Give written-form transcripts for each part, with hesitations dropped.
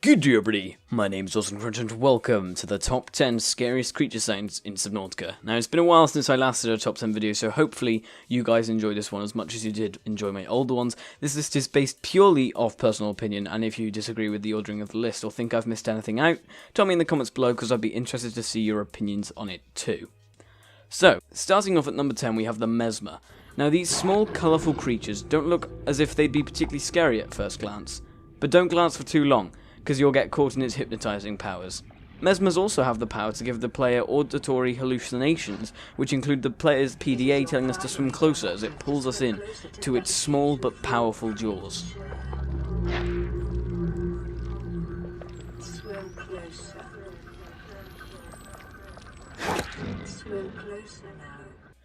Good day everybody, my name is Austin Crunch and welcome to the top 10 scariest creature sounds in Subnautica. Now it's been a while since I last did a top 10 video, so hopefully you guys enjoyed this one as much as you did enjoy my older ones. This list is based purely off personal opinion, and if you disagree with the ordering of the list or think I've missed anything out, tell me in the comments below because I'd be interested to see your opinions on it too. So, starting off at number 10 we have the Mesmer. Now these small colourful creatures don't look as if they'd be particularly scary at first glance, but don't glance for too long, because you'll get caught in its hypnotizing powers. Mesmers also have the power to give the player auditory hallucinations, which include the player's PDA telling us to swim closer as it pulls us in to its small but powerful jaws. Swim closer. Swim closer now.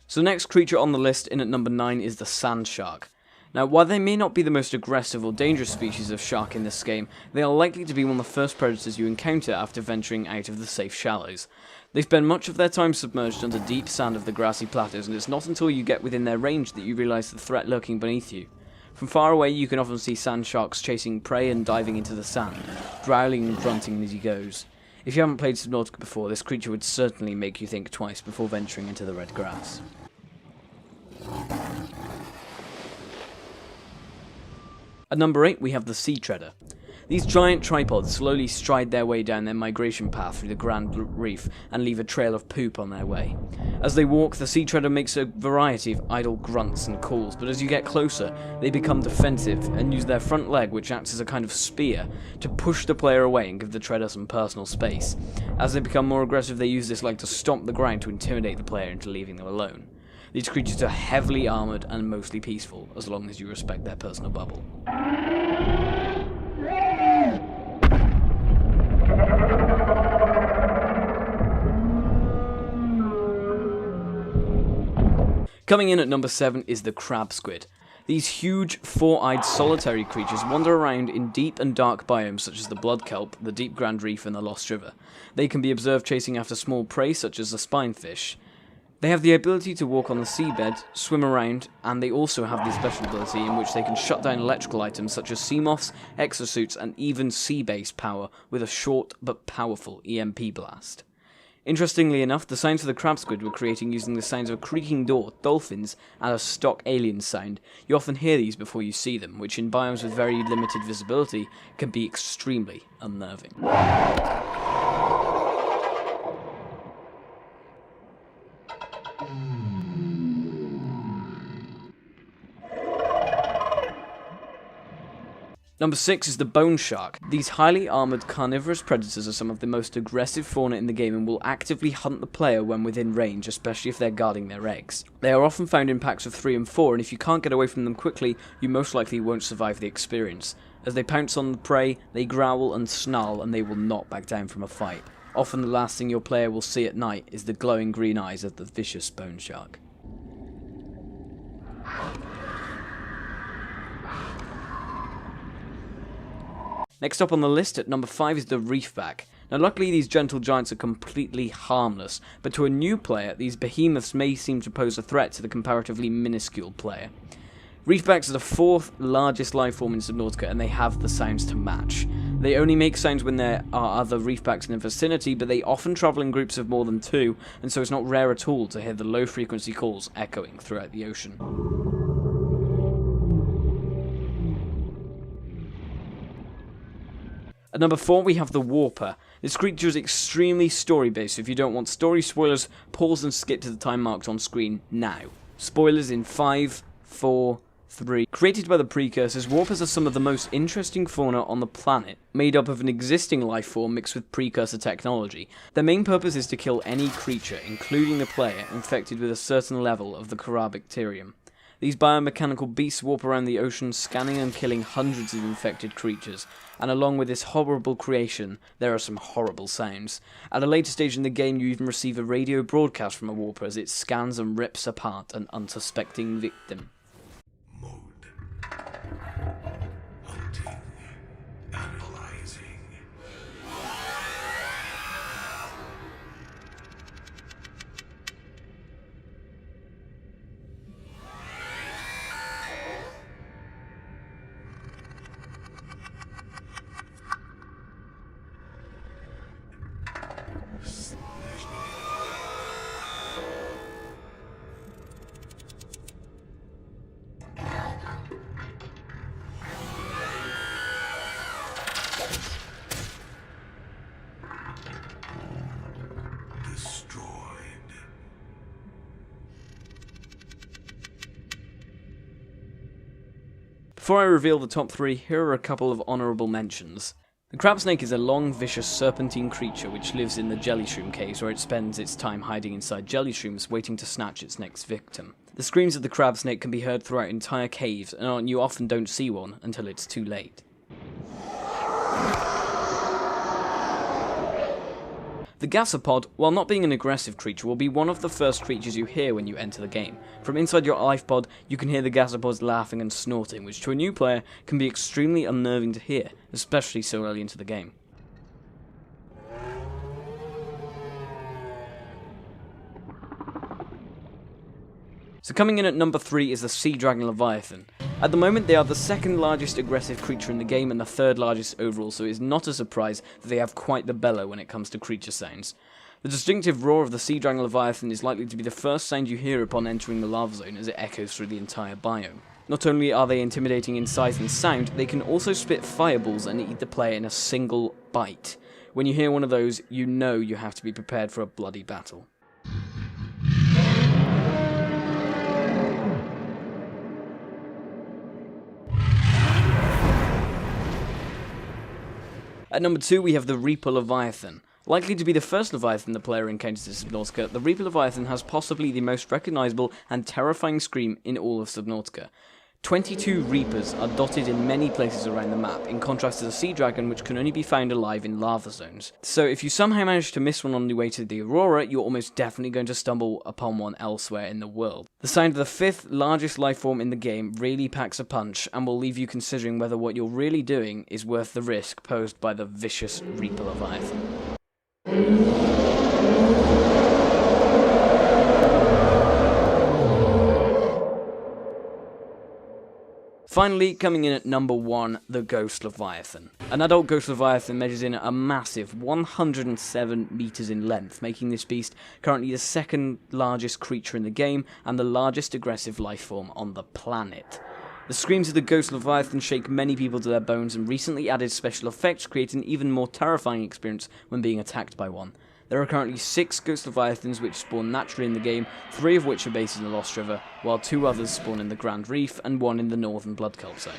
So next creature on the list in at number 9 is the Sand Shark. Now, while they may not be the most aggressive or dangerous species of shark in this game, they are likely to be one of the first predators you encounter after venturing out of the safe shallows. They spend much of their time submerged under deep sand of the grassy plateaus, and it's not until you get within their range that you realise the threat lurking beneath you. From far away you can often see sand sharks chasing prey and diving into the sand, growling and grunting as he goes. If you haven't played Subnautica before, this creature would certainly make you think twice before venturing into the red grass. At number 8 we have the Sea Treader. These giant tripods slowly stride their way down their migration path through the Grand Reef and leave a trail of poop on their way. As they walk, the Sea Treader makes a variety of idle grunts and calls, but as you get closer, they become defensive and use their front leg, which acts as a kind of spear, to push the player away and give the Treader some personal space. As they become more aggressive, they use this leg to stomp the ground to intimidate the player into leaving them alone. These creatures are heavily armoured and mostly peaceful, as long as you respect their personal bubble. Coming in at number 7 is the Crab Squid. These huge, four-eyed, solitary creatures wander around in deep and dark biomes such as the Blood Kelp, the Deep Grand Reef and the Lost River. They can be observed chasing after small prey such as the spinefish. They have the ability to walk on the seabed, swim around, and they also have the special ability in which they can shut down electrical items such as sea moths, exosuits, and even sea-based power with a short but powerful EMP blast. Interestingly enough, the sounds for the crab squid were created using the sounds of a creaking door, dolphins, and a stock alien sound. You often hear these before you see them, which in biomes with very limited visibility can be extremely unnerving. Number 6 is the Bone Shark. These highly armoured carnivorous predators are some of the most aggressive fauna in the game and will actively hunt the player when within range, especially if they're guarding their eggs. They are often found in packs of 3 and 4, and if you can't get away from them quickly, you most likely won't survive the experience. As they pounce on the prey, they growl and snarl, and they will not back down from a fight. Often the last thing your player will see at night is the glowing green eyes of the vicious Bone Shark. Next up on the list at number 5 is the Reefback. Now luckily these gentle giants are completely harmless, but to a new player these behemoths may seem to pose a threat to the comparatively minuscule player. Reefbacks are the 4th largest life form in Subnautica and they have the sounds to match. They only make sounds when there are other reefbacks in the vicinity, but they often travel in groups of more than 2, and so it's not rare at all to hear the low frequency calls echoing throughout the ocean. At number 4 we have the Warper. This creature is extremely story based, so if you don't want story spoilers, pause and skip to the time marked on screen now. Spoilers in 5, 4, 3. Created by the Precursors, Warpers are some of the most interesting fauna on the planet, made up of an existing life form mixed with Precursor technology. Their main purpose is to kill any creature, including the player, infected with a certain level of the Corabacterium. These biomechanical beasts warp around the ocean, scanning and killing hundreds of infected creatures, and along with this horrible creation, there are some horrible sounds. At a later stage in the game, you even receive a radio broadcast from a Warper as it scans and rips apart an unsuspecting victim. Mode. Hunting. Analyzing. Before I reveal the top 3, here are a couple of honourable mentions. The crab snake is a long, vicious, serpentine creature which lives in the jelly shroom caves, where it spends its time hiding inside jelly shrooms waiting to snatch its next victim. The screams of the crab snake can be heard throughout entire caves, and you often don't see one until it's too late. The gasopod, while not being an aggressive creature, will be one of the first creatures you hear when you enter the game. From inside your life pod, you can hear the gasopods laughing and snorting, which to a new player can be extremely unnerving to hear, especially so early into the game. So coming in at number 3 is the Sea Dragon Leviathan. At the moment they are the second largest aggressive creature in the game and the third largest overall, so it is not a surprise that they have quite the bellow when it comes to creature sounds. The distinctive roar of the Sea Dragon Leviathan is likely to be the first sound you hear upon entering the lava zone, as it echoes through the entire biome. Not only are they intimidating in size and sound, they can also spit fireballs and eat the player in a single bite. When you hear one of those, you know you have to be prepared for a bloody battle. At number 2 we have the Reaper Leviathan. Likely to be the first Leviathan the player encounters in Subnautica, the Reaper Leviathan has possibly the most recognisable and terrifying scream in all of Subnautica. 22 Reapers are dotted in many places around the map, in contrast to the Sea Dragon, which can only be found alive in lava zones. So if you somehow manage to miss one on the way to the Aurora, you're almost definitely going to stumble upon one elsewhere in the world. The sound of the 5th largest life form in the game really packs a punch, and will leave you considering whether what you're really doing is worth the risk posed by the vicious Reaper Leviathan. Finally, coming in at number 1, the Ghost Leviathan. An adult Ghost Leviathan measures in a massive 107 meters in length, making this beast currently the second largest creature in the game and the largest aggressive life form on the planet. The screams of the Ghost Leviathan shake many people to their bones, and recently added special effects create an even more terrifying experience when being attacked by one. There are currently 6 Ghost Leviathans which spawn naturally in the game, 3 of which are based in the Lost River, while 2 others spawn in the Grand Reef and 1 in the Northern Blood Cult Zone.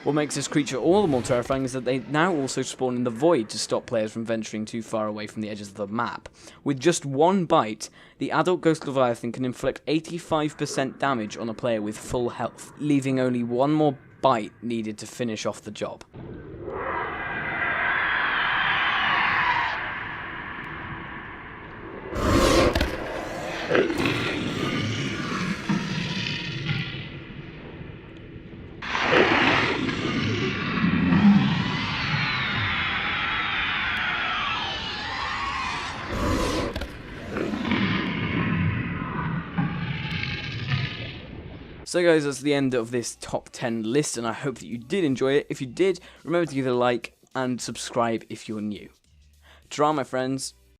What makes this creature all the more terrifying is that they now also spawn in the Void to stop players from venturing too far away from the edges of the map. With just 1 bite, the adult Ghost Leviathan can inflict 85% damage on a player with full health, leaving only 1 more bite needed to finish off the job. So guys, that's the end of this top 10 list, and I hope that you did enjoy it. If you did, remember to give it a like and subscribe if you're new. Ta-ra, my friends.